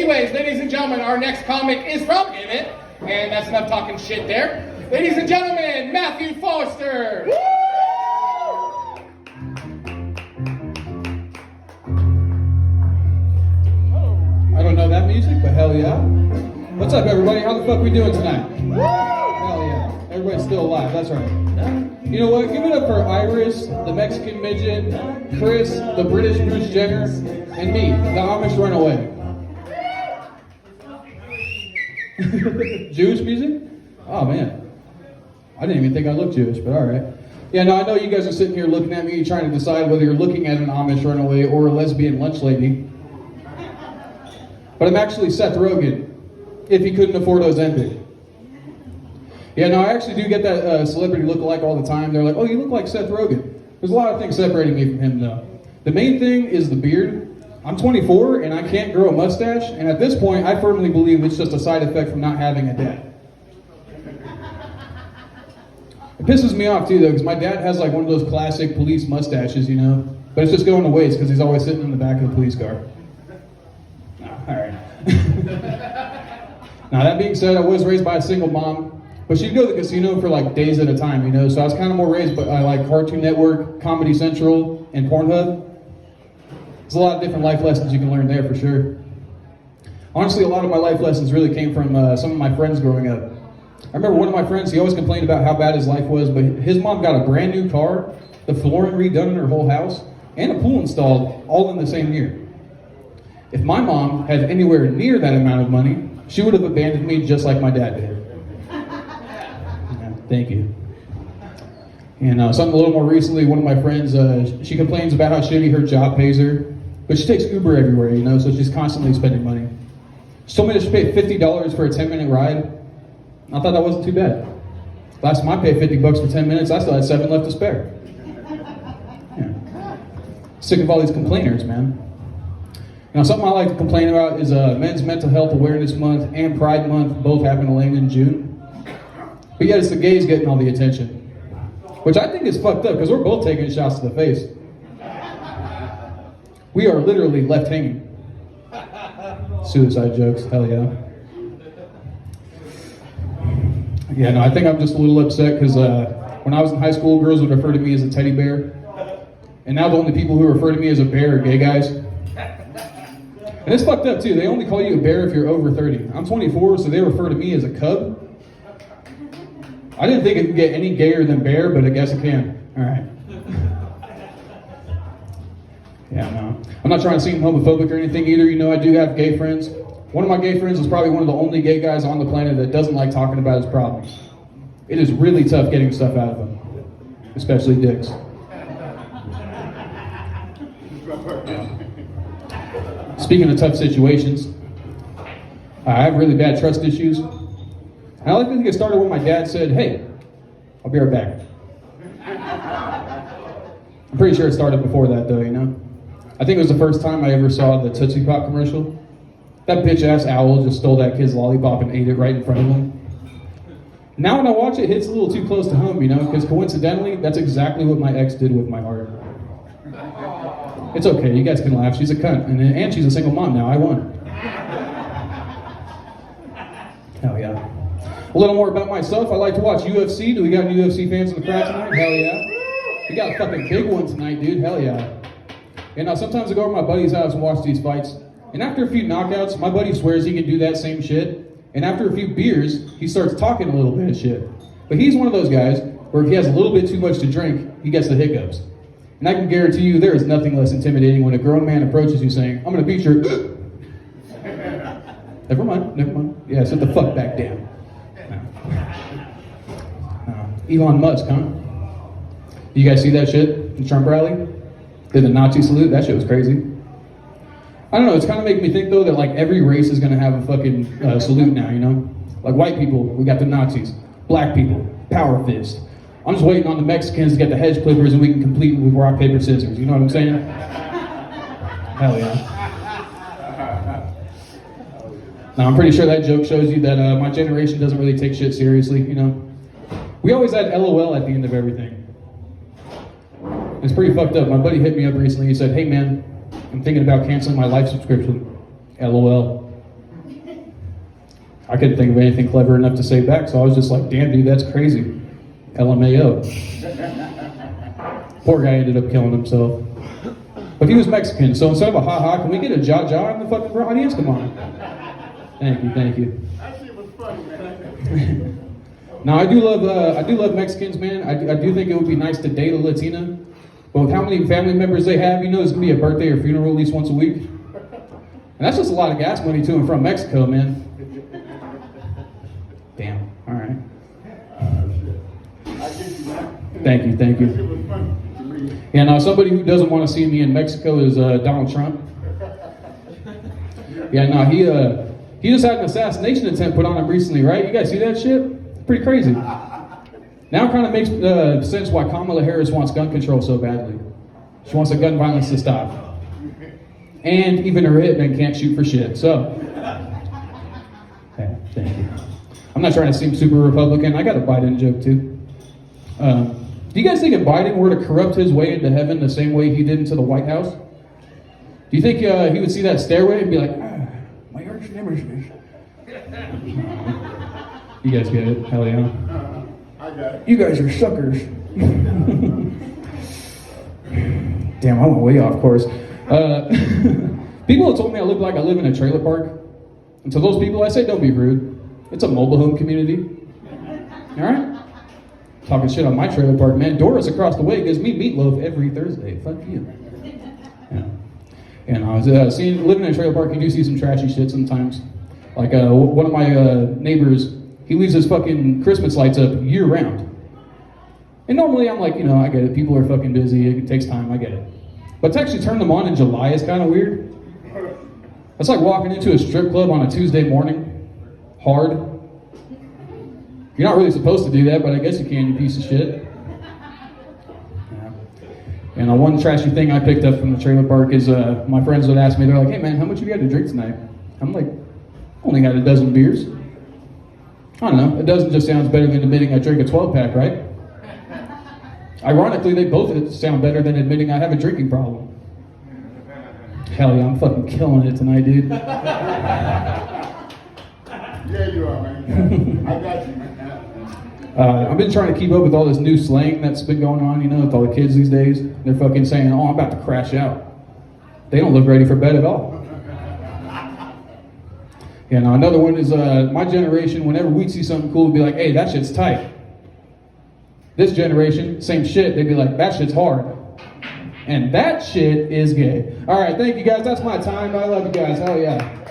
Anyways, ladies and gentlemen, our next comic is from Emmett, and that's enough talking shit there. Ladies and gentlemen, Matthew Foster. I don't know that music, but hell yeah. What's up, everybody? How the fuck we doing tonight? Hell yeah. Everybody's still alive, that's right. You know what? Give it up for Iris, the Mexican midget, Chris, the British Bruce Jenner, and me, the Amish runaway. Jewish music? Oh man. I didn't even think I looked Jewish, but alright. Yeah, no, I know you guys are sitting here looking at me trying to decide whether you're looking at an Amish runaway or a lesbian lunch lady. But I'm actually Seth Rogen, if he couldn't afford Ozempic. Yeah, no, I actually do get that celebrity look-alike all the time. They're like, oh, you look like Seth Rogen. There's a lot of things separating me from him, though. The main thing is the beard. I'm 24, and I can't grow a mustache, and at this point, I firmly believe it's just a side effect from not having a dad. It pisses me off, too, though, because my dad has, like, one of those classic police mustaches, you know? But it's just going to waste, because he's always sitting in the back of the police car. All right. Now, that being said, I was raised by a single mom, but she'd go to the casino for like days at a time, you know, so I was kind of more raised by like Cartoon Network, Comedy Central, and Pornhub. There's a lot of different life lessons you can learn there for sure. Honestly, a lot of my life lessons really came from some of my friends growing up. I remember one of my friends, he always complained about how bad his life was, but his mom got a brand new car, the flooring redone in her whole house, and a pool installed all in the same year. If my mom had anywhere near that amount of money, she would have abandoned me just like my dad did. Yeah, thank you. And something a little more recently, one of my friends, she complains about how shitty her job pays her, but she takes Uber everywhere, you know, so she's constantly spending money. She told me that she paid $50 for a 10-minute ride. I thought that wasn't too bad. Last time I paid $50 for 10 minutes, I still had 7 left to spare. Yeah. Sick of all these complainers, man. Now, something I like to complain about is Men's Mental Health Awareness Month and Pride Month both happen to land in June. But yet it's the gays getting all the attention. Which I think is fucked up, because we're both taking shots to the face. We are literally left hanging. Suicide jokes, hell yeah. Yeah, no, I think I'm just a little upset, because when I was in high school, girls would refer to me as a teddy bear. And now the only people who refer to me as a bear are gay guys. And it's fucked up too. They only call you a bear if you're over 30. I'm 24, so they refer to me as a cub. I didn't think it could get any gayer than bear, but I guess it can. All right. Yeah, no. I'm not trying to seem homophobic or anything either. You know, I do have gay friends. One of my gay friends is probably one of the only gay guys on the planet that doesn't like talking about his problems. It is really tough getting stuff out of him, especially dicks. Speaking of tough situations, I have really bad trust issues. And I like to think it started when my dad said, hey, I'll be right back. I'm pretty sure it started before that though, you know? I think it was the first time I ever saw the Tootsie Pop commercial. That bitch-ass owl just stole that kid's lollipop and ate it right in front of him. Now when I watch it, it hits a little too close to home, you know? Because coincidentally, that's exactly what my ex did with my heart. It's okay, you guys can laugh. She's a cunt, and she's a single mom now. I won. Hell yeah. A little more about myself. I like to watch UFC. Do we got any UFC fans in the crowd tonight? Hell yeah. We got a fucking big one tonight, dude. Hell yeah. And sometimes I go over to my buddy's house and watch these fights. And after a few knockouts, my buddy swears he can do that same shit. And after a few beers, he starts talking a little bit of shit. But he's one of those guys where if he has a little bit too much to drink, he gets the hiccups. And I can guarantee you there is nothing less intimidating when a grown man approaches you saying, I'm gonna beat your... Never mind. Yeah, sit the fuck back down. Elon Musk, huh? You guys see that shit? The Trump rally? Did the Nazi salute? That shit was crazy. I don't know, it's kind of making me think though that like every race is gonna have a fucking salute now, you know? Like white people, we got the Nazis. Black people, power fist. I'm just waiting on the Mexicans to get the hedge clippers and we can complete with rock, paper, scissors. You know what I'm saying? Hell yeah. Now, I'm pretty sure that joke shows you that my generation doesn't really take shit seriously, you know? We always had LOL at the end of everything. It's pretty fucked up. My buddy hit me up recently. He said, hey man, I'm thinking about canceling my life subscription. LOL. I couldn't think of anything clever enough to say back, so I was just like, damn, dude, that's crazy. LMAO. Poor guy ended up killing himself. But he was Mexican, so instead of a ha-ha, can we get a ja-ja in the fucking audience? Come on. Thank you, thank you. That shit was funny, man. Now, I do love Mexicans, man. I do think it would be nice to date a Latina. But with how many family members they have, you know there's going to be a birthday or funeral at least once a week. And that's just a lot of gas money to and from Mexico, man. Damn, all right. I get you, man. Thank you, thank That shit you. was funny to me. Yeah, now somebody who doesn't want to see me in Mexico is Donald Trump. Yeah, no, he just had an assassination attempt put on him recently, right? You guys see that shit? Pretty crazy. Now it kind of makes sense why Kamala Harris wants gun control so badly. She wants the gun violence to stop. And even her hitmen can't shoot for shit, so. Okay, thank you. I'm not trying to seem super Republican. I got a Biden joke too. Do you guys think if Biden were to corrupt his way into heaven the same way he did into the White House, do you think he would see that stairway and be like, my arch nemesis? You guys get it? Hell yeah. I got it. You guys are suckers. Damn, I went way off course. People have told me I look like I live in a trailer park. And to those people, I say don't be rude. It's a mobile home community. All right? Talking shit on my trailer park, man. Doris across the way gives me meatloaf every Thursday. Fuck you. Yeah. And I was living in a trailer park, you do see some trashy shit sometimes. Like one of my neighbors, he leaves his fucking Christmas lights up year round. And normally I'm like, you know, I get it. People are fucking busy. It takes time. I get it. But to actually turn them on in July is kind of weird. That's like walking into a strip club on a Tuesday morning. Hard. You're not really supposed to do that, but I guess you can, you piece of shit. Yeah. And one trashy thing I picked up from the trailer park is my friends would ask me, they're like, hey man, how much have you had to drink tonight? I'm like, only had a dozen beers. I don't know, a dozen just sounds better than admitting I drink a 12-pack, right? Ironically, they both sound better than admitting I have a drinking problem. Hell yeah, I'm fucking killing it tonight, dude. Yeah, you are, man. I got you, man. I've been trying to keep up with all this new slang that's been going on, you know, with all the kids these days. They're fucking saying, oh, I'm about to crash out. They don't look ready for bed at all. Yeah, now another one is my generation, whenever we'd see something cool, we'd be like, hey, that shit's tight. This generation, same shit, they'd be like, that shit's hard. And that shit is gay. All right, thank you guys. That's my time. I love you guys. Hell yeah.